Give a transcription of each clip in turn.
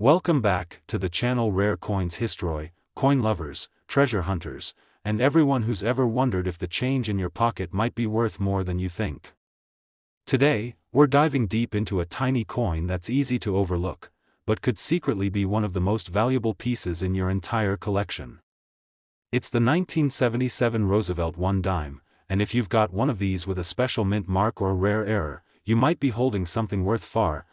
Welcome back to the channel Rare Coins History, coin lovers, treasure hunters, and everyone who's ever wondered if the change in your pocket might be worth more than you think. Today, we're diving deep into a tiny coin that's easy to overlook, but could secretly be one of the most valuable pieces in your entire collection. It's the 1977 Roosevelt 1 dime, and if you've got one of these with a special mint mark or rare error, you might be holding something worth far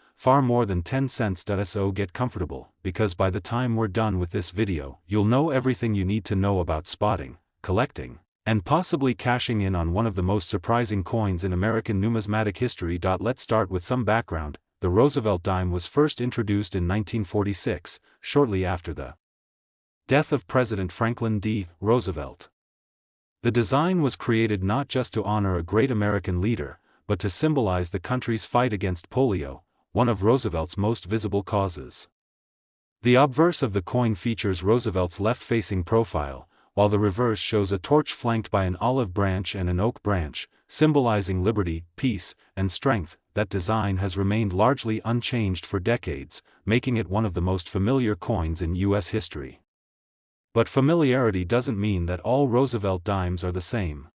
more than 10 cents. So get comfortable, because by the time we're done with this video, you'll know everything you need to know about spotting, collecting, and possibly cashing in on one of the most surprising coins in American numismatic history. Let's start with some background. The Roosevelt dime was first introduced in 1946, shortly after the death of President Franklin D. Roosevelt. The design was created not just to honor a great American leader, but to symbolize the country's fight against polio, one of Roosevelt's most visible causes. The obverse of the coin features Roosevelt's left-facing profile, while the reverse shows a torch flanked by an olive branch and an oak branch, symbolizing liberty, peace, and strength. That design has remained largely unchanged for decades, making it one of the most familiar coins in U.S. history. But familiarity doesn't mean that all Roosevelt dimes are the same.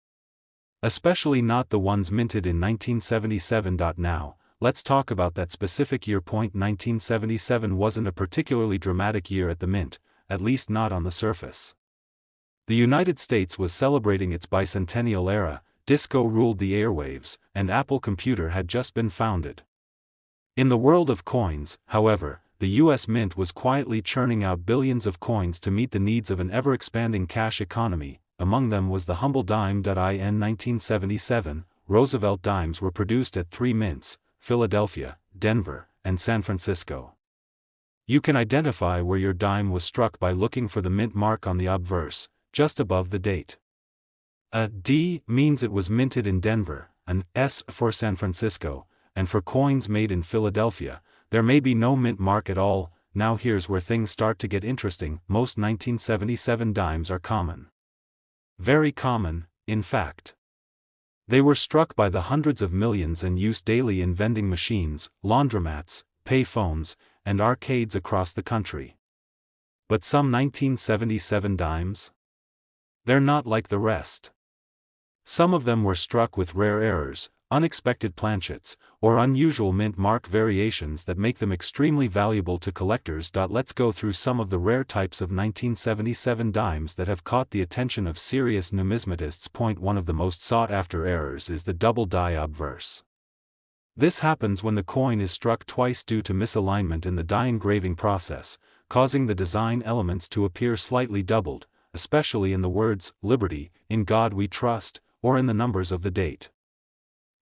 Especially not the ones minted in 1977. Now, let's talk about that specific year. 1977 wasn't a particularly dramatic year at the mint, at least not on the surface. The United States was celebrating its bicentennial era, disco ruled the airwaves, and Apple Computer had just been founded. In the world of coins, however, the U.S. Mint was quietly churning out billions of coins to meet the needs of an ever-expanding cash economy. Among them was the humble dime. In 1977, Roosevelt dimes were produced at 3 mints, Philadelphia, Denver, and San Francisco. You can identify where your dime was struck by looking for the mint mark on the obverse, just above the date. A D means it was minted in Denver, an S for San Francisco, and for coins made in Philadelphia, there may be no mint mark at all. Now here's where things start to get interesting. Most 1977 dimes are common. Very common, in fact. They were struck by the hundreds of millions and used daily in vending machines, laundromats, pay phones, and arcades across the country. But some 1977 dimes? They're not like the rest. Some of them were struck with rare errors, unexpected planchets, or unusual mint mark variations that make them extremely valuable to collectors. Let's go through some of the rare types of 1977 dimes that have caught the attention of serious numismatists. One of the most sought-after errors is the double die obverse. This happens when the coin is struck twice due to misalignment in the die engraving process, causing the design elements to appear slightly doubled, especially in the words, "Liberty, in God we trust," or in the numbers of the date.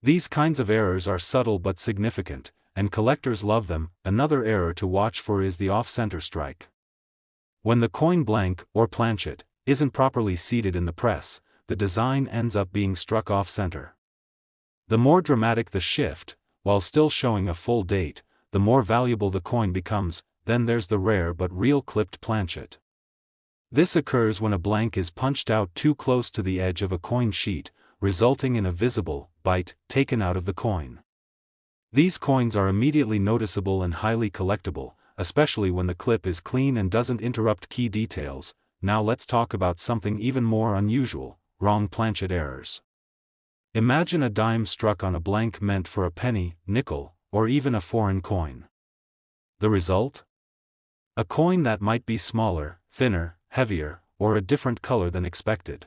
These kinds of errors are subtle but significant, and collectors love them. Another error to watch for is the off-center strike. When the coin blank, or planchet, isn't properly seated in the press, the design ends up being struck off-center. The more dramatic the shift, while still showing a full date, the more valuable the coin becomes. Then there's the rare but real clipped planchet. This occurs when a blank is punched out too close to the edge of a coin sheet, resulting in a visible bite taken out of the coin. These coins are immediately noticeable and highly collectible, especially when the clip is clean and doesn't interrupt key details. Now let's talk about something even more unusual: wrong planchet errors. Imagine a dime struck on a blank meant for a penny, nickel, or even a foreign coin. The result? A coin that might be smaller, thinner, heavier, or a different color than expected.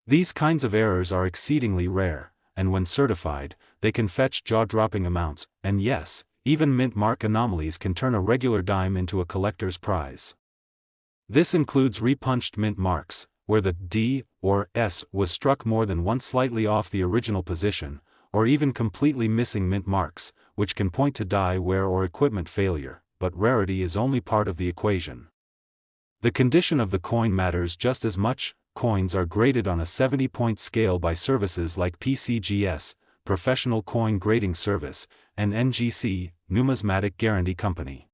These kinds of errors are exceedingly rare, and when certified, they can fetch jaw-dropping amounts, and yes, even mint mark anomalies can turn a regular dime into a collector's prize. This includes repunched mint marks, where the D or S was struck more than once slightly off the original position, or even completely missing mint marks, which can point to die wear or equipment failure, but rarity is only part of the equation. The condition of the coin matters just as much. Coins are graded on a 70-point scale by services like PCGS, Professional Coin Grading Service, and NGC, Numismatic Guarantee Company.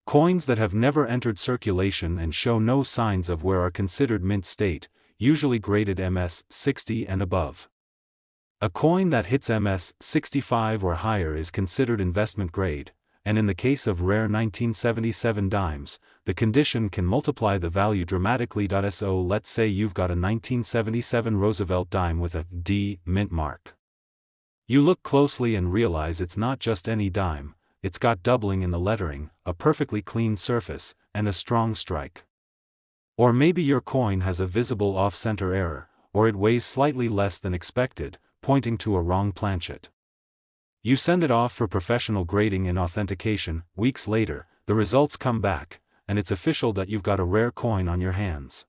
Coins that have never entered circulation and show no signs of wear are considered mint state, usually graded MS 60 and above. A coin that hits MS 65 or higher is considered investment grade, and in the case of rare 1977 dimes, the condition can multiply the value dramatically. So let's say you've got a 1977 Roosevelt dime with a D mint mark. You look closely and realize it's not just any dime, it's got doubling in the lettering, a perfectly clean surface, and a strong strike. Or maybe your coin has a visible off-center error, or it weighs slightly less than expected, pointing to a wrong planchet. You send it off for professional grading and authentication. Weeks later, the results come back, and it's official that you've got a rare coin on your hands.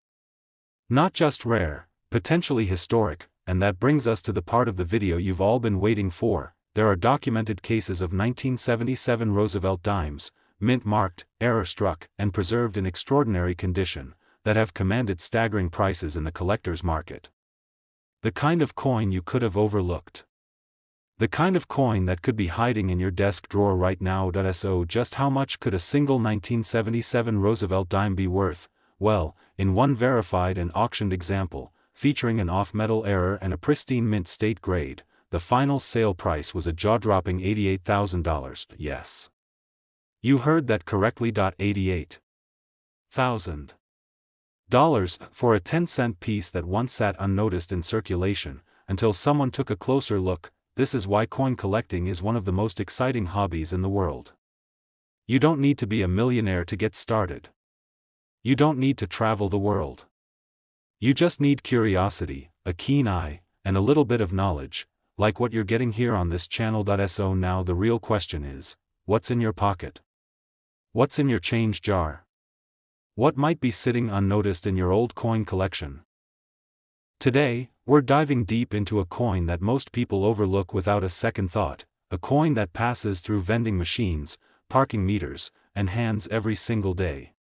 Not just rare, potentially historic, and that brings us to the part of the video you've all been waiting for. There are documented cases of 1977 Roosevelt dimes, mint-marked, error-struck, and preserved in extraordinary condition, that have commanded staggering prices in the collector's market. The kind of coin you could have overlooked. The kind of coin that could be hiding in your desk drawer right now. So just how much could a single 1977 Roosevelt dime be worth? Well, in one verified and auctioned example, featuring an off-metal error and a pristine mint state grade, the final sale price was a jaw-dropping $88,000. Yes. You heard that correctly. $88,000 for a 10-cent piece that once sat unnoticed in circulation, until someone took a closer look. This is why coin collecting is one of the most exciting hobbies in the world. You don't need to be a millionaire to get started. You don't need to travel the world. You just need curiosity, a keen eye, and a little bit of knowledge, like what you're getting here on this channel. So now the real question is, what's in your pocket? What's in your change jar? What might be sitting unnoticed in your old coin collection? Today, we're diving deep into a coin that most people overlook without a second thought, a coin that passes through vending machines, parking meters, and hands every single day.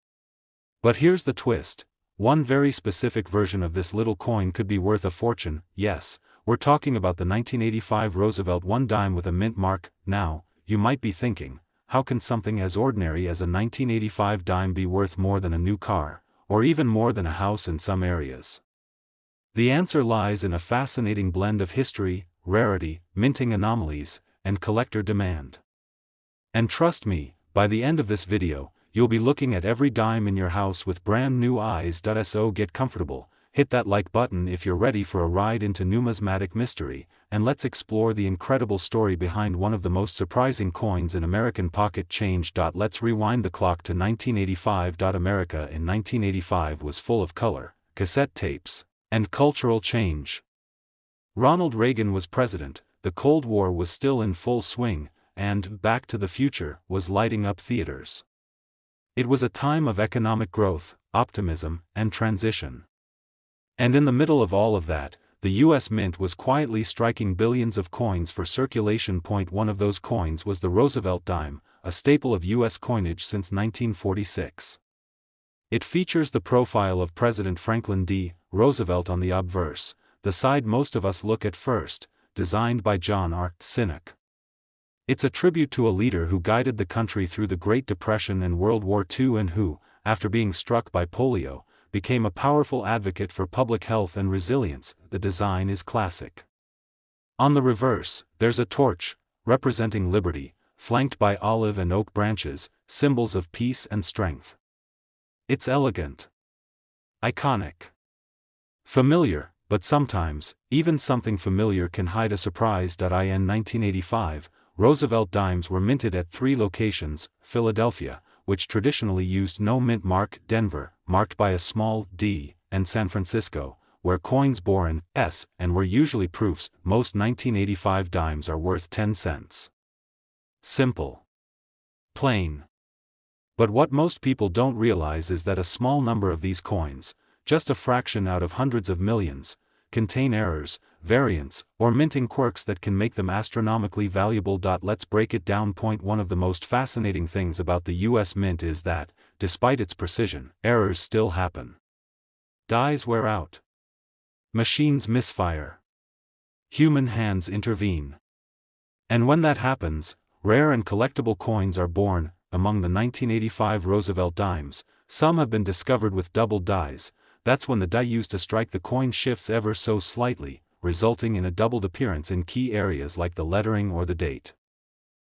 But here's the twist: one very specific version of this little coin could be worth a fortune. Yes, we're talking about the 1985 Roosevelt 1 dime with a mint mark. Now, you might be thinking, how can something as ordinary as a 1985 dime be worth more than a new car, or even more than a house in some areas? The answer lies in a fascinating blend of history, rarity, minting anomalies, and collector demand. And trust me, by the end of this video, you'll be looking at every dime in your house with brand new eyes. So get comfortable, hit that like button if you're ready for a ride into numismatic mystery, and let's explore the incredible story behind one of the most surprising coins in American pocket change. Let's rewind the clock to 1985. America in 1985 was full of color, cassette tapes, and cultural change. Ronald Reagan was president, the Cold War was still in full swing, and Back to the Future was lighting up theaters. It was a time of economic growth, optimism, and transition. And in the middle of all of that, the U.S. Mint was quietly striking billions of coins for circulation. One of those coins was the Roosevelt dime, a staple of U.S. coinage since 1946. It features the profile of President Franklin D. Roosevelt on the obverse, the side most of us look at first, designed by John R. Sinek. It's a tribute to a leader who guided the country through the Great Depression and World War II and who, after being struck by polio, became a powerful advocate for public health and resilience. The design is classic. On the reverse, there's a torch, representing liberty, flanked by olive and oak branches, symbols of peace and strength. It's elegant, iconic, familiar, but sometimes, even something familiar can hide a surprise. In 1985, Roosevelt dimes were minted at 3 locations: Philadelphia, which traditionally used no mint mark; Denver, marked by a small d; and San Francisco, where coins bore an S and were usually proofs. Most 1985 dimes are worth 10 cents. Simple. Plain. But what most people don't realize is that a small number of these coins, just a fraction out of hundreds of millions, contain errors, variants, or minting quirks that can make them astronomically valuable. Let's break it down. Point 1: of the most fascinating things about the US Mint is that, despite its precision, errors still happen. Dies wear out. Machines misfire. Human hands intervene. And when that happens, rare and collectible coins are born. Among the 1985 Roosevelt dimes, some have been discovered with doubled dies. That's when the die used to strike the coin shifts ever so slightly, resulting in a doubled appearance in key areas like the lettering or the date.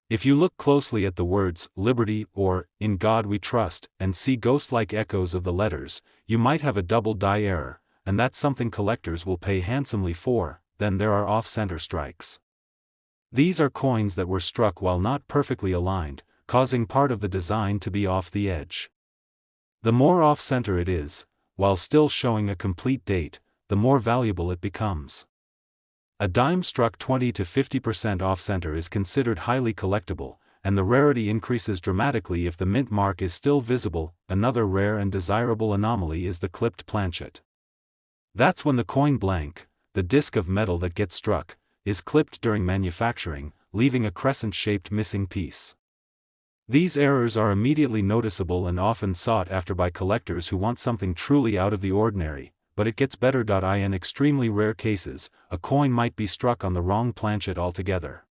If you look closely at the words "Liberty" or "In God We Trust" and see ghost-like echoes of the letters, you might have a double die error, and that's something collectors will pay handsomely for. Then there are off-center strikes. These are coins that were struck while not perfectly aligned, causing part of the design to be off the edge. The more off-center it is, while still showing a complete date, the more valuable it becomes. A dime struck 20 to 50% off-center is considered highly collectible, and the rarity increases dramatically if the mint mark is still visible. Another rare and desirable anomaly is the clipped planchet. That's when the coin blank, the disc of metal that gets struck, is clipped during manufacturing, leaving a crescent-shaped missing piece. These errors are immediately noticeable and often sought after by collectors who want something truly out of the ordinary, but it gets better. In extremely rare cases, a coin might be struck on the wrong planchet altogether.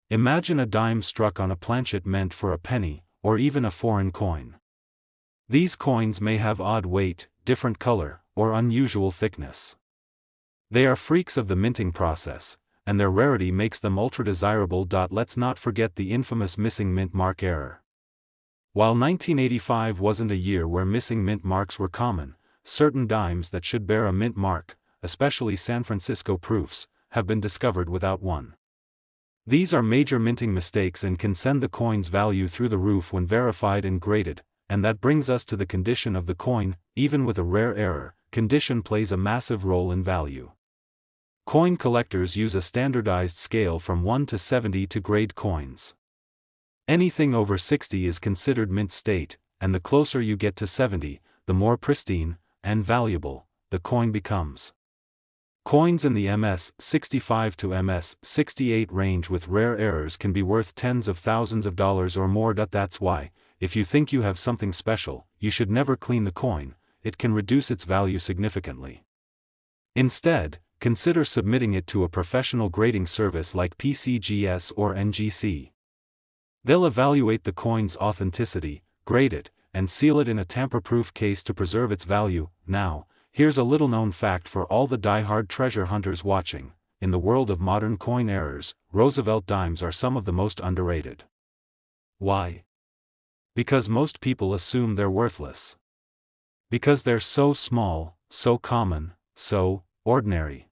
Imagine a dime struck on a planchet meant for a penny, or even a foreign coin. These coins may have odd weight, different color, or unusual thickness. They are freaks of the minting process, and their rarity makes them ultra-desirable. Let's not forget the infamous missing mint mark error. While 1985 wasn't a year where missing mint marks were common, certain dimes that should bear a mint mark, especially San Francisco proofs, have been discovered without one. These are major minting mistakes and can send the coin's value through the roof when verified and graded, and that brings us to the condition of the coin. Even with a rare error, condition plays a massive role in value. Coin collectors use a standardized scale from 1 to 70 to grade coins. Anything over 60 is considered mint state, and the closer you get to 70, the more pristine and valuable the coin becomes. Coins in the MS 65 to MS 68 range with rare errors can be worth tens of thousands of dollars or more. That's why, if you think you have something special, you should never clean the coin. It can reduce its value significantly. Instead, consider submitting it to a professional grading service like PCGS or NGC. They'll evaluate the coin's authenticity, grade it, and seal it in a tamper-proof case to preserve its value. Now, here's a little-known fact for all the die-hard treasure hunters watching. In the world of modern coin errors, Roosevelt dimes are some of the most underrated. Why? Because most people assume they're worthless. Because they're so small, so common, so ordinary.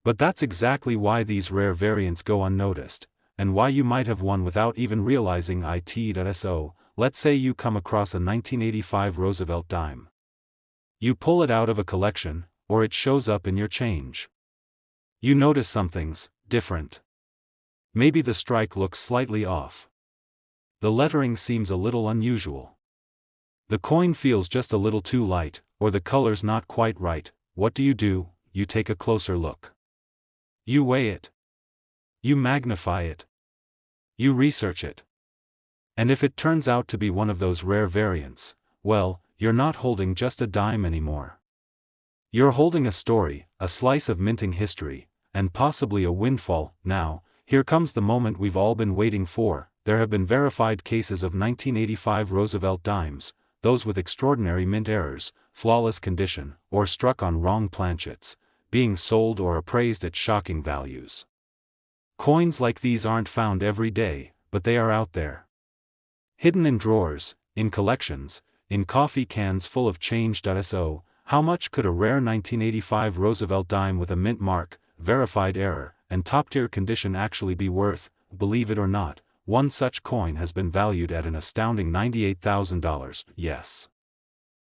But that's exactly why these rare variants go unnoticed, and why you might have one without even realizing it. So, let's say you come across a 1985 Roosevelt dime. You pull it out of a collection, or it shows up in your change. You notice something's different. Maybe the strike looks slightly off. The lettering seems a little unusual. The coin feels just a little too light, or the color's not quite right. What do? You take a closer look. You weigh it. You magnify it. You research it. And if it turns out to be one of those rare variants, well, you're not holding just a dime anymore. You're holding a story, a slice of minting history, and possibly a windfall. Now, here comes the moment we've all been waiting for. There have been verified cases of 1985 Roosevelt dimes, those with extraordinary mint errors, flawless condition, or struck on wrong planchets, being sold or appraised at shocking values. Coins like these aren't found every day, but they are out there. Hidden in drawers, in collections, in coffee cans full of change. So, how much could a rare 1985 Roosevelt dime with a mint mark, verified error, and top-tier condition actually be worth? Believe it or not, one such coin has been valued at an astounding $98,000. Yes.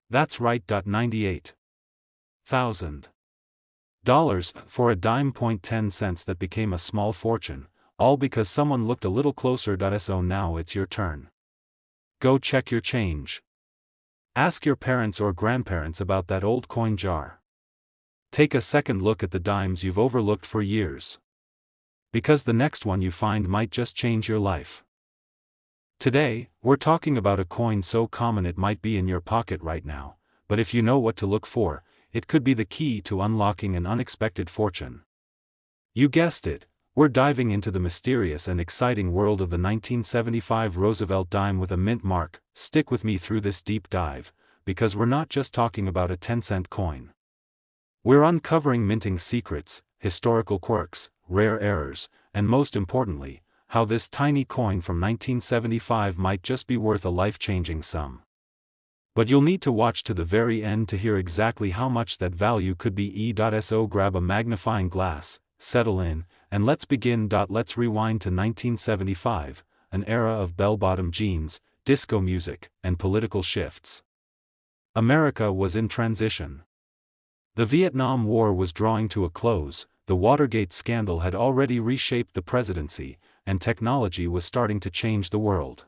That's right. $98,000 for a dime. 10 cents that became a small fortune, all because someone looked a little closer. So now it's your turn. Go check your change. Ask your parents or grandparents about that old coin jar. Take a second look at the dimes you've overlooked for years. Because the next one you find might just change your life. Today, we're talking about a coin so common it might be in your pocket right now, but if you know what to look for, it could be the key to unlocking an unexpected fortune. You guessed it, we're diving into the mysterious and exciting world of the 1975 Roosevelt dime with a mint mark. Stick with me through this deep dive, because we're not just talking about a 10-cent coin. We're uncovering minting secrets, historical quirks, rare errors, and most importantly, how this tiny coin from 1975 might just be worth a life-changing sum. But you'll need to watch to the very end to hear exactly how much that value could be. So grab a magnifying glass, settle in, and let's begin. Let's rewind to 1975, an era of bell-bottom jeans, disco music, and political shifts. America was in transition. The Vietnam War was drawing to a close, the Watergate scandal had already reshaped the presidency, and technology was starting to change the world.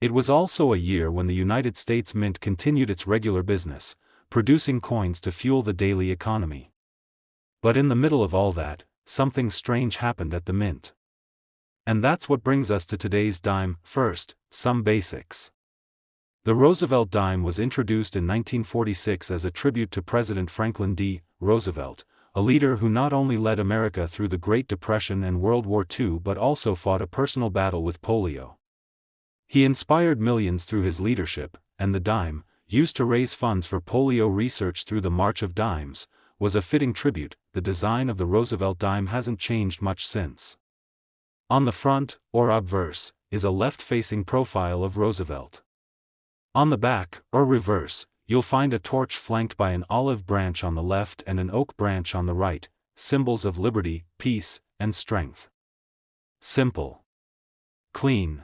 It was also a year when the United States Mint continued its regular business, producing coins to fuel the daily economy. But in the middle of all that, something strange happened at the Mint. And that's what brings us to today's dime. First, some basics. The Roosevelt dime was introduced in 1946 as a tribute to President Franklin D. Roosevelt, a leader who not only led America through the Great Depression and World War II but also fought a personal battle with polio. He inspired millions through his leadership, and the dime, used to raise funds for polio research through the March of Dimes, was a fitting tribute. The design of the Roosevelt dime hasn't changed much since. On the front, or obverse, is a left-facing profile of Roosevelt. On the back, or reverse, you'll find a torch flanked by an olive branch on the left and an oak branch on the right, symbols of liberty, peace, and strength. Simple. Clean.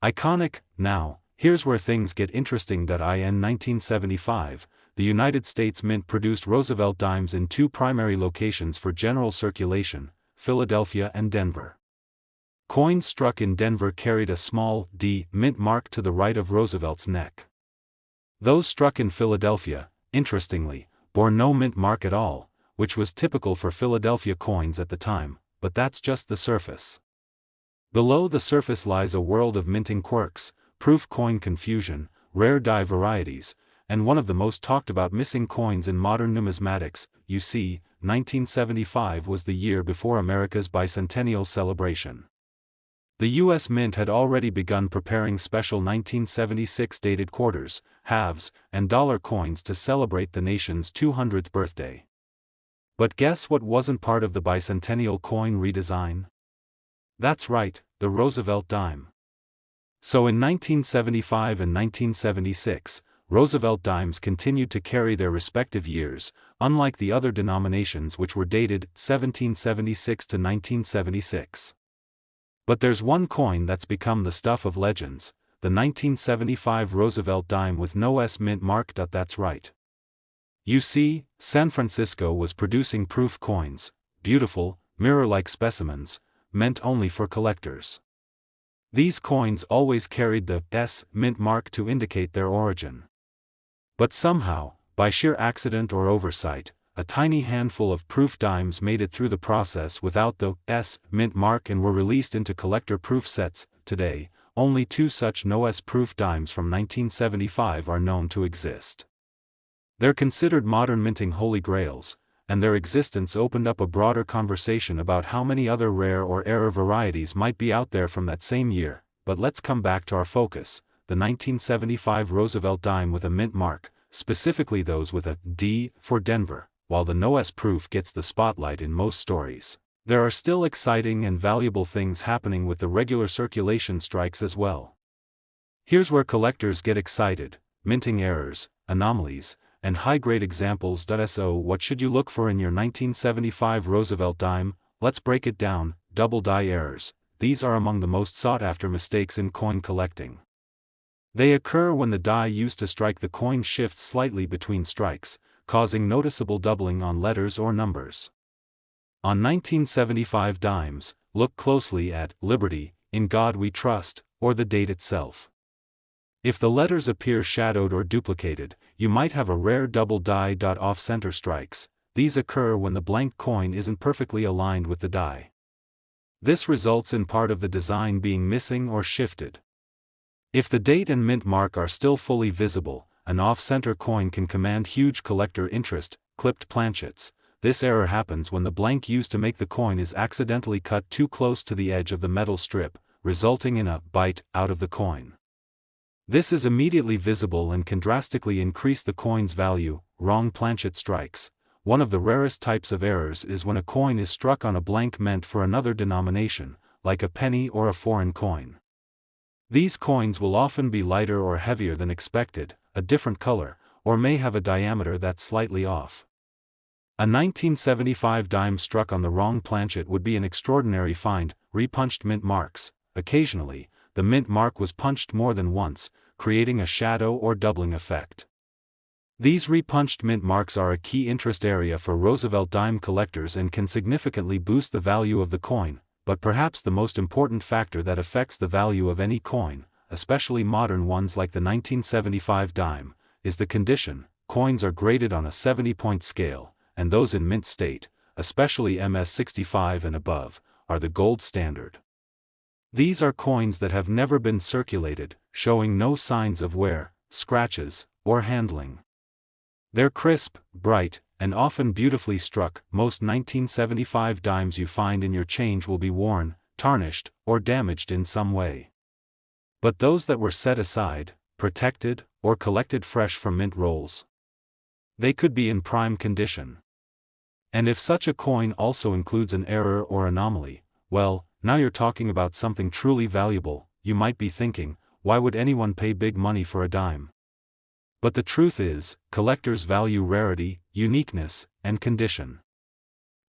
Iconic. Now, here's where things get interesting. In 1975, the United States Mint produced Roosevelt dimes in two primary locations for general circulation, Philadelphia and Denver. Coins struck in Denver carried a small D mint mark to the right of Roosevelt's neck. Those struck in Philadelphia, interestingly, bore no mint mark at all, which was typical for Philadelphia coins at the time, but that's just the surface. Below the surface lies a world of minting quirks, proof coin confusion, rare die varieties, and one of the most talked about missing coins in modern numismatics. You see, 1975 was the year before America's bicentennial celebration. The U.S. Mint had already begun preparing special 1976 dated quarters, halves, and dollar coins to celebrate the nation's 200th birthday. But guess what wasn't part of the bicentennial coin redesign? That's right, the Roosevelt dime. So in 1975 and 1976, Roosevelt dimes continued to carry their respective years, unlike the other denominations which were dated 1776 to 1976. But there's one coin that's become the stuff of legends, the 1975 Roosevelt dime with no S mint mark. That's right. You see, San Francisco was producing proof coins, beautiful, mirror-like specimens, meant only for collectors. These coins always carried the S mint mark to indicate their origin. But somehow, by sheer accident or oversight, a tiny handful of proof dimes made it through the process without the S mint mark and were released into collector proof sets. Today, only two such no S proof dimes from 1975 are known to exist. They're considered modern minting holy grails, and their existence opened up a broader conversation about how many other rare or error varieties might be out there from that same year. But let's come back to our focus, the 1975 Roosevelt dime with a mint mark, specifically those with a D for Denver. While the no S proof gets the spotlight in most stories, there are still exciting and valuable things happening with the regular circulation strikes as well. Here's where collectors get excited: minting errors, anomalies, and high-grade examples. So what should you look for in your 1975 Roosevelt dime? Let's break it down. Double die errors. These are among the most sought-after mistakes in coin collecting. They occur when the die used to strike the coin shifts slightly between strikes, causing noticeable doubling on letters or numbers. On 1975 dimes, look closely at Liberty, In God We Trust, or the date itself. If the letters appear shadowed or duplicated, you might have a rare double die. Off-center strikes. These occur when the blank coin isn't perfectly aligned with the die. This results in part of the design being missing or shifted. If the date and mint mark are still fully visible, an off-center coin can command huge collector interest. Clipped planchets. This error happens when the blank used to make the coin is accidentally cut too close to the edge of the metal strip, resulting in a bite out of the coin. This is immediately visible and can drastically increase the coin's value. Wrong planchet strikes. One of the rarest types of errors is when a coin is struck on a blank meant for another denomination, like a penny or a foreign coin. These coins will often be lighter or heavier than expected, a different color, or may have a diameter that's slightly off. A 1975 dime struck on the wrong planchet would be an extraordinary find. Repunched mint marks. Occasionally, the mint mark was punched more than once, creating a shadow or doubling effect. These repunched mint marks are a key interest area for Roosevelt dime collectors and can significantly boost the value of the coin, but perhaps the most important factor that affects the value of any coin, especially modern ones like the 1975 dime, is the condition. Coins are graded on a 70-point scale, and those in mint state, especially MS-65 and above, are the gold standard. These are coins that have never been circulated, showing no signs of wear, scratches, or handling. They're crisp, bright, and often beautifully struck. Most 1975 dimes you find in your change will be worn, tarnished, or damaged in some way. But those that were set aside, protected, or collected fresh from mint rolls, they could be in prime condition. And if such a coin also includes an error or anomaly, well, now you're talking about something truly valuable. You might be thinking, why would anyone pay big money for a dime? But the truth is, collectors value rarity, uniqueness, and condition.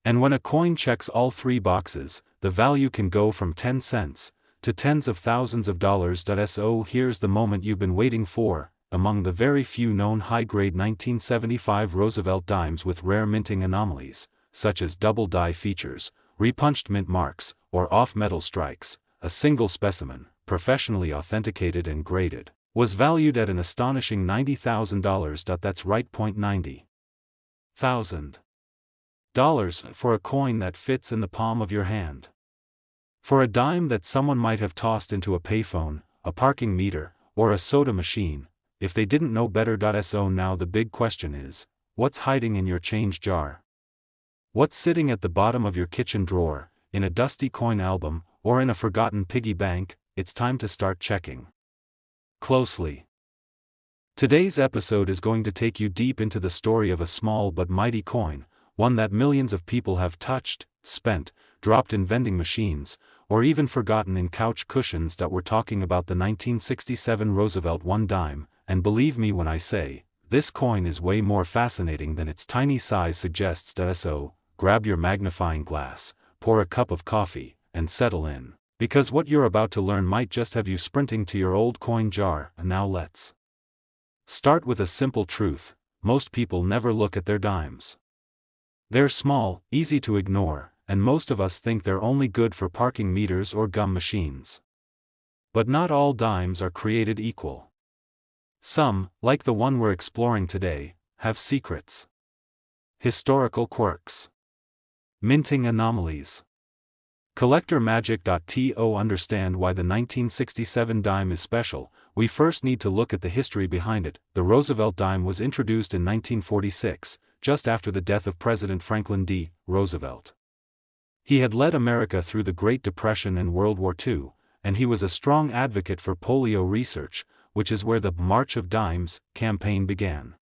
And when a coin checks all three boxes, the value can go from 10 cents to tens of thousands of dollars. So here's the moment you've been waiting for. Among the very few known high-grade 1975 Roosevelt dimes with rare minting anomalies, such as double die features, repunched mint marks, or off-metal strikes, a single specimen, professionally authenticated and graded, was valued at an astonishing $90,000. That's right, $90,000 for a coin that fits in the palm of your hand. For a dime that someone might have tossed into a payphone, a parking meter, or a soda machine, if they didn't know better. So now the big question is, what's hiding in your change jar? What's sitting at the bottom of your kitchen drawer, in a dusty coin album, or in a forgotten piggy bank? It's time to start checking closely. Today's episode is going to take you deep into the story of a small but mighty coin, one that millions of people have touched, spent, dropped in vending machines, or even forgotten in couch cushions. We're talking about the 1967 Roosevelt 1 dime, and believe me when I say, this coin is way more fascinating than its tiny size suggests. So, grab your magnifying glass, pour a cup of coffee, and settle in, because what you're about to learn might just have you sprinting to your old coin jar. And now let's start with a simple truth: most people never look at their dimes. They're small, easy to ignore, and most of us think they're only good for parking meters or gum machines. But not all dimes are created equal. Some, like the one we're exploring today, have secrets, historical quirks, minting anomalies, collector magic. To understand why the 1967 dime is special, we first need to look at the history behind it. The Roosevelt dime was introduced in 1946, just after the death of President Franklin D. Roosevelt. He had led America through the Great Depression and World War II, and he was a strong advocate for polio research, which is where the March of Dimes campaign began.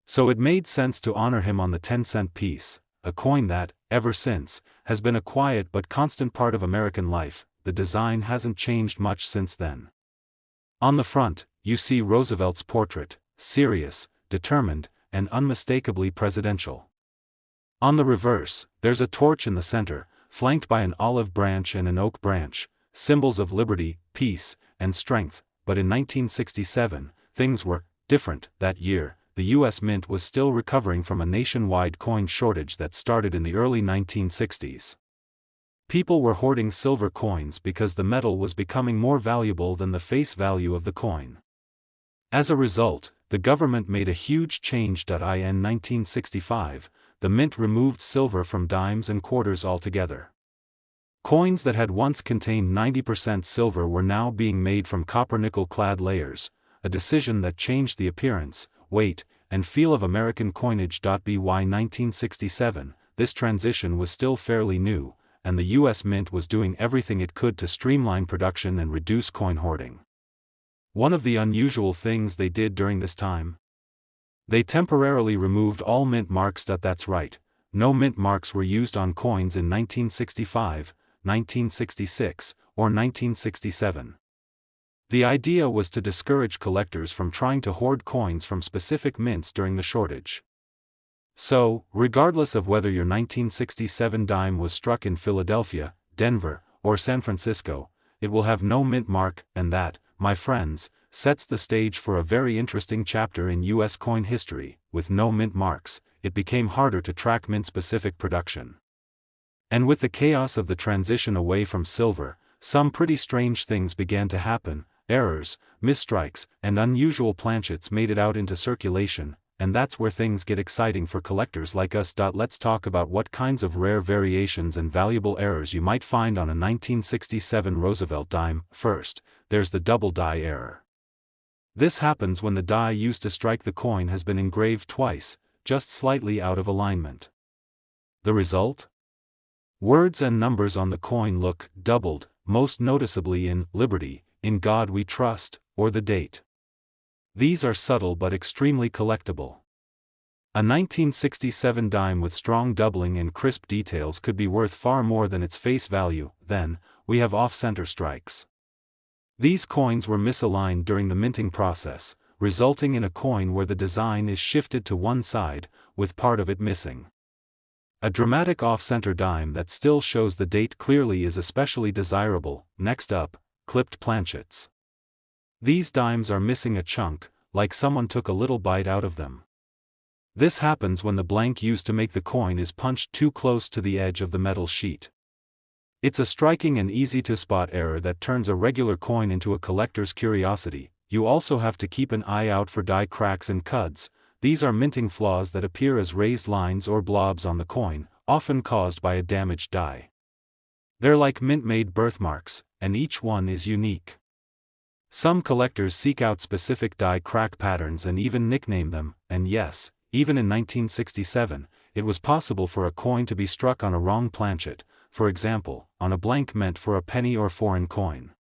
So it made sense to honor him on the 10-cent piece, a coin that, ever since, has been a quiet but constant part of American life. The design hasn't changed much since then. On the front, you see Roosevelt's portrait, serious, determined, and unmistakably presidential. On the reverse, there's a torch in the center, flanked by an olive branch and an oak branch, symbols of liberty, peace, and strength. But in 1967, things were different. That year, the U.S. Mint was still recovering from a nationwide coin shortage that started in the early 1960s. People were hoarding silver coins because the metal was becoming more valuable than the face value of the coin. As a result, the government made a huge change. In 1965, the Mint removed silver from dimes and quarters altogether. Coins that had once contained 90% silver were now being made from copper-nickel-clad layers, a decision that changed the appearance, weight, and feel of American coinage. By 1967, this transition was still fairly new, and the U.S. Mint was doing everything it could to streamline production and reduce coin hoarding. One of the unusual things they did during this time? They temporarily removed all mint marks. That's right, no mint marks were used on coins in 1965. 1966, or 1967. The idea was to discourage collectors from trying to hoard coins from specific mints during the shortage. So, regardless of whether your 1967 dime was struck in Philadelphia, Denver, or San Francisco, it will have no mint mark, and that, my friends, sets the stage for a very interesting chapter in U.S. coin history. With no mint marks, it became harder to track mint-specific production. And with the chaos of the transition away from silver, some pretty strange things began to happen. Errors, misstrikes, and unusual planchets made it out into circulation, and that's where things get exciting for collectors like us. Let's talk about what kinds of rare variations and valuable errors you might find on a 1967 Roosevelt dime. First, there's the double die error. This happens when the die used to strike the coin has been engraved twice, just slightly out of alignment. The result? Words and numbers on the coin look doubled, most noticeably in Liberty, In God We Trust, or the date. These are subtle but extremely collectible. A 1967 dime with strong doubling and crisp details could be worth far more than its face value. Then, we have off-center strikes. These coins were misaligned during the minting process, resulting in a coin where the design is shifted to one side, with part of it missing. A dramatic off-center dime that still shows the date clearly is especially desirable. Next up, clipped planchets. These dimes are missing a chunk, like someone took a little bite out of them. This happens when the blank used to make the coin is punched too close to the edge of the metal sheet. It's a striking and easy-to-spot error that turns a regular coin into a collector's curiosity. You also have to keep an eye out for die cracks and cuds. These are minting flaws that appear as raised lines or blobs on the coin, often caused by a damaged die. They're like mint-made birthmarks, and each one is unique. Some collectors seek out specific die crack patterns and even nickname them, and yes, even in 1967, it was possible for a coin to be struck on a wrong planchet, for example, on a blank meant for a penny or foreign coin.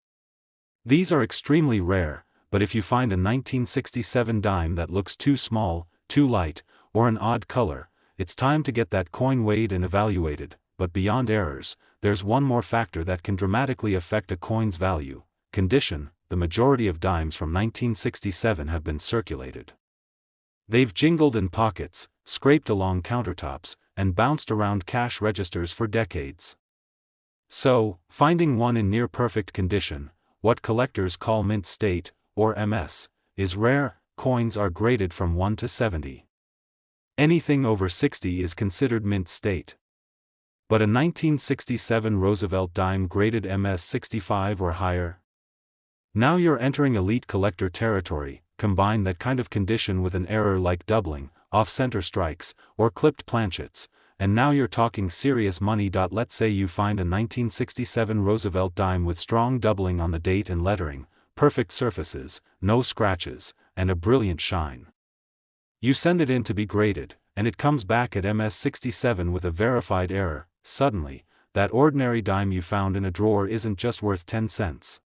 These are extremely rare, but if you find a 1967 dime that looks too small, too light, or an odd color, it's time to get that coin weighed and evaluated. But beyond errors, there's one more factor that can dramatically affect a coin's value: condition. The majority of dimes from 1967 have been circulated. They've jingled in pockets, scraped along countertops, and bounced around cash registers for decades. So, finding one in near-perfect condition, what collectors call mint state, or MS, is rare. Coins are graded from 1 to 70. Anything over 60 is considered mint state. But a 1967 Roosevelt dime graded MS 65 or higher? Now you're entering elite collector territory. Combine that kind of condition with an error like doubling, off-center strikes, or clipped planchets, and now you're talking serious money. Let's say you find a 1967 Roosevelt dime with strong doubling on the date and lettering, perfect surfaces, no scratches, and a brilliant shine. You send it in to be graded, and it comes back at MS 67 with a verified error. Suddenly, that ordinary dime you found in a drawer isn't just worth 10 cents.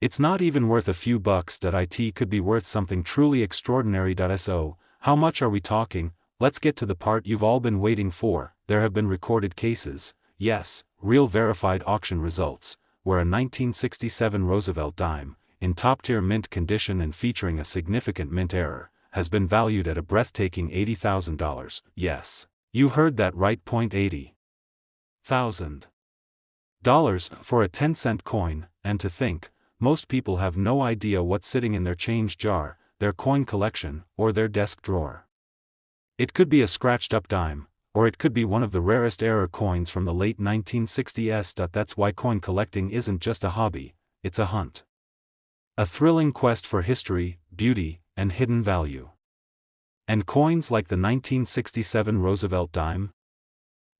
It's not even worth a few bucks. It could be worth something truly extraordinary. So, how much are we talking? Let's get to the part you've all been waiting for. There have been recorded cases, yes, real verified auction results, where a 1967 Roosevelt dime, in top-tier mint condition and featuring a significant mint error, has been valued at a breathtaking $80,000. Yes, you heard that right. $80,000 for a 10-cent coin. And to think, most people have no idea what's sitting in their change jar, their coin collection, or their desk drawer. It could be a scratched-up dime, or it could be one of the rarest error coins from the late 1960s. That's why coin collecting isn't just a hobby, it's a hunt. A thrilling quest for history, beauty, and hidden value. And coins like the 1967 Roosevelt dime?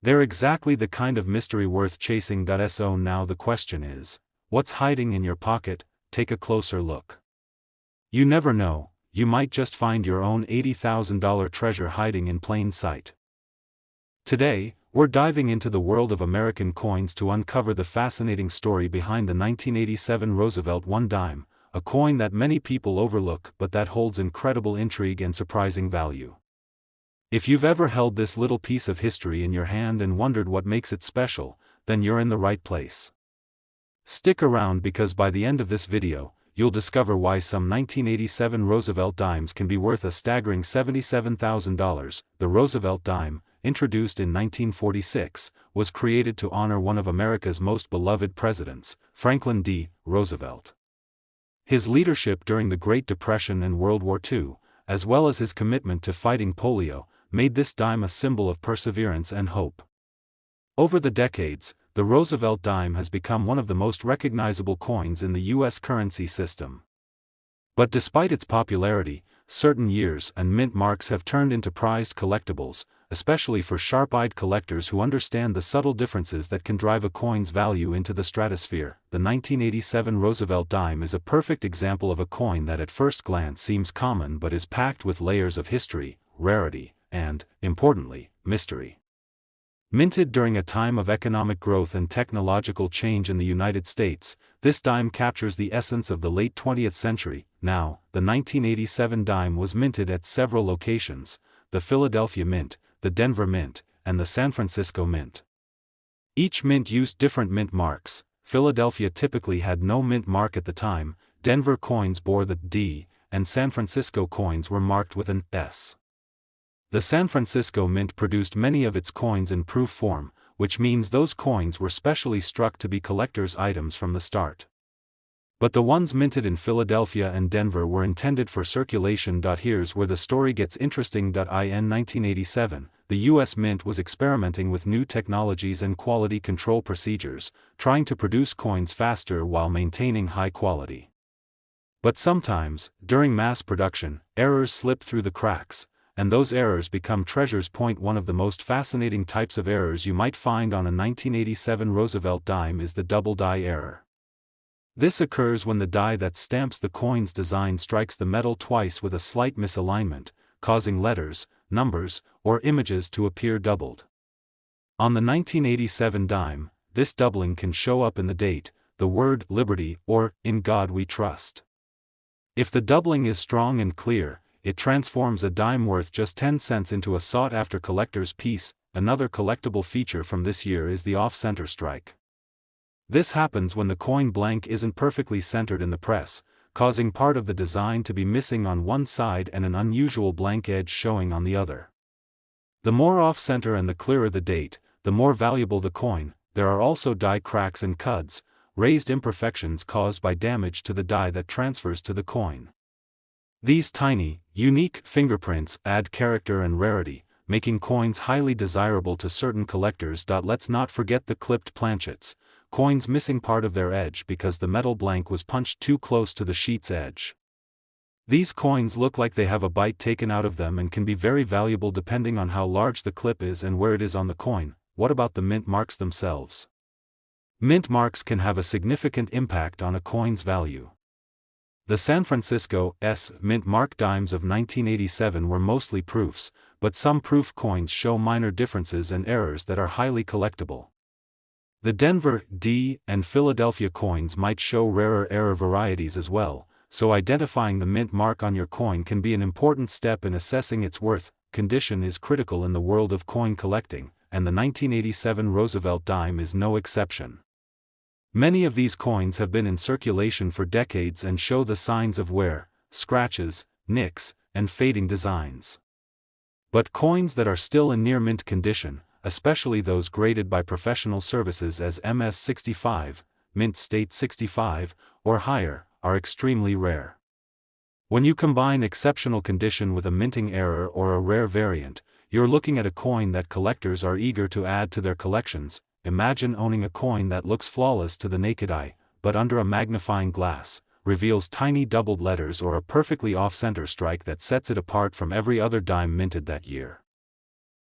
They're exactly the kind of mystery worth chasing. So now the question is, what's hiding in your pocket? Take a closer look. You never know, you might just find your own $80,000 treasure hiding in plain sight. Today, we're diving into the world of American coins to uncover the fascinating story behind the 1987 Roosevelt one dime, a coin that many people overlook but that holds incredible intrigue and surprising value. If you've ever held this little piece of history in your hand and wondered what makes it special, then you're in the right place. Stick around because by the end of this video, you'll discover why some 1987 Roosevelt dimes can be worth a staggering $77,000. The Roosevelt dime, introduced in 1946, was created to honor one of America's most beloved presidents, Franklin D. Roosevelt. His leadership during the Great Depression and World War II, as well as his commitment to fighting polio, made this dime a symbol of perseverance and hope. Over the decades, the Roosevelt dime has become one of the most recognizable coins in the U.S. currency system. But despite its popularity, certain years and mint marks have turned into prized collectibles, especially for sharp-eyed collectors who understand the subtle differences that can drive a coin's value into the stratosphere. The 1987 Roosevelt dime is a perfect example of a coin that at first glance seems common but is packed with layers of history, rarity, and, importantly, mystery. Minted during a time of economic growth and technological change in the United States, this dime captures the essence of the late 20th century. Now, the 1987 dime was minted at several locations: the Philadelphia Mint, the Denver Mint, and the San Francisco Mint. Each mint used different mint marks. Philadelphia typically had no mint mark at the time, Denver coins bore the D, and San Francisco coins were marked with an S. The San Francisco Mint produced many of its coins in proof form, which means those coins were specially struck to be collector's items from the start. But the ones minted in Philadelphia and Denver were intended for circulation. Here's where the story gets interesting. In 1987, the U.S. Mint was experimenting with new technologies and quality control procedures, trying to produce coins faster while maintaining high quality. But sometimes, during mass production, errors slip through the cracks, and those errors become treasures. One of the most fascinating types of errors you might find on a 1987 Roosevelt dime is the double die error. This occurs when the die that stamps the coin's design strikes the metal twice with a slight misalignment, causing letters, numbers, or images to appear doubled. On the 1987 dime, this doubling can show up in the date, the word liberty, or in God we trust. If the doubling is strong and clear, it transforms a dime worth just 10 cents into a sought-after collector's piece. Another collectible feature from this year is the off-center strike. This happens when the coin blank isn't perfectly centered in the press, causing part of the design to be missing on one side and an unusual blank edge showing on the other. The more off-center and the clearer the date, the more valuable the coin. There are also die cracks and cuds, raised imperfections caused by damage to the die that transfers to the coin. These tiny, unique fingerprints add character and rarity, making coins highly desirable to certain collectors. Let's not forget the clipped planchets, coins missing part of their edge because the metal blank was punched too close to the sheet's edge. These coins look like they have a bite taken out of them and can be very valuable depending on how large the clip is and where it is on the coin. What about the mint marks themselves? Mint marks can have a significant impact on a coin's value. The San Francisco S mint mark dimes of 1987 were mostly proofs, but some proof coins show minor differences and errors that are highly collectible. The Denver D and Philadelphia coins might show rarer error varieties as well, so identifying the mint mark on your coin can be an important step in assessing its worth. Condition is critical in the world of coin collecting, and the 1987 Roosevelt dime is no exception. Many of these coins have been in circulation for decades and show the signs of wear, scratches, nicks, and fading designs. But coins that are still in near mint condition, especially those graded by professional services as MS65, Mint State 65, or higher, are extremely rare. When you combine exceptional condition with a minting error or a rare variant, you're looking at a coin that collectors are eager to add to their collections. Imagine owning a coin that looks flawless to the naked eye, but under a magnifying glass, reveals tiny doubled letters or a perfectly off-center strike that sets it apart from every other dime minted that year.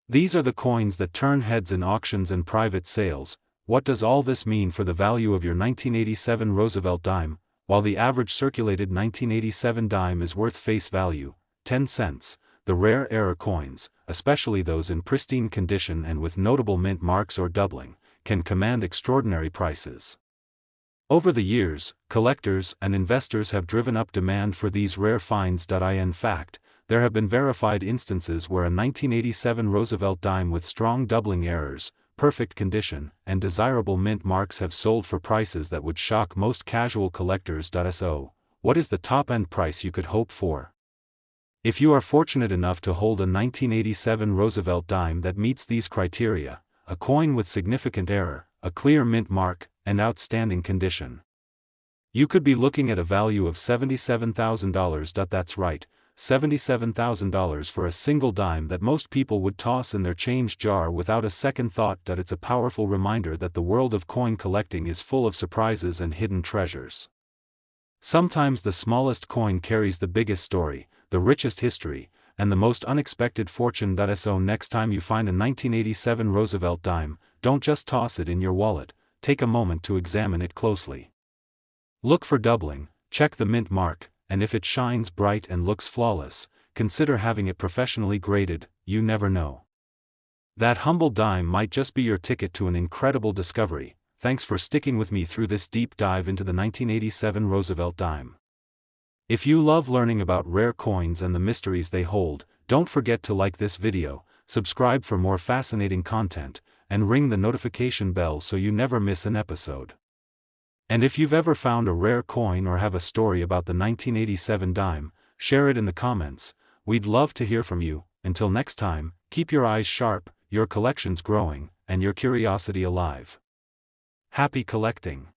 These are the coins that turn heads in auctions and private sales. What does all this mean for the value of your 1987 Roosevelt dime? While the average circulated 1987 dime is worth face value, 10 cents, the rare error coins, especially those in pristine condition and with notable mint marks or doubling, can command extraordinary prices. Over the years, collectors and investors have driven up demand for these rare finds. In fact, there have been verified instances where a 1987 Roosevelt dime with strong doubling errors, perfect condition, and desirable mint marks have sold for prices that would shock most casual collectors. So, what is the top-end price you could hope for? If you are fortunate enough to hold a 1987 Roosevelt dime that meets these criteria, a coin with significant error, a clear mint mark, and outstanding condition, you could be looking at a value of $77,000. That's right, $77,000 for a single dime that most people would toss in their change jar without a second thought. It's a powerful reminder that the world of coin collecting is full of surprises and hidden treasures. Sometimes the smallest coin carries the biggest story, the richest history, and the most unexpected fortune. So next time you find a 1987 Roosevelt dime, don't just toss it in your wallet, take a moment to examine it closely. Look for doubling, check the mint mark, and if it shines bright and looks flawless, consider having it professionally graded. You never know. That humble dime might just be your ticket to an incredible discovery. Thanks for sticking with me through this deep dive into the 1987 Roosevelt dime. If you love learning about rare coins and the mysteries they hold, don't forget to like this video, subscribe for more fascinating content, and ring the notification bell so you never miss an episode. And if you've ever found a rare coin or have a story about the 1987 dime, share it in the comments. We'd love to hear from you. Until next time, keep your eyes sharp, your collections growing, and your curiosity alive. Happy collecting!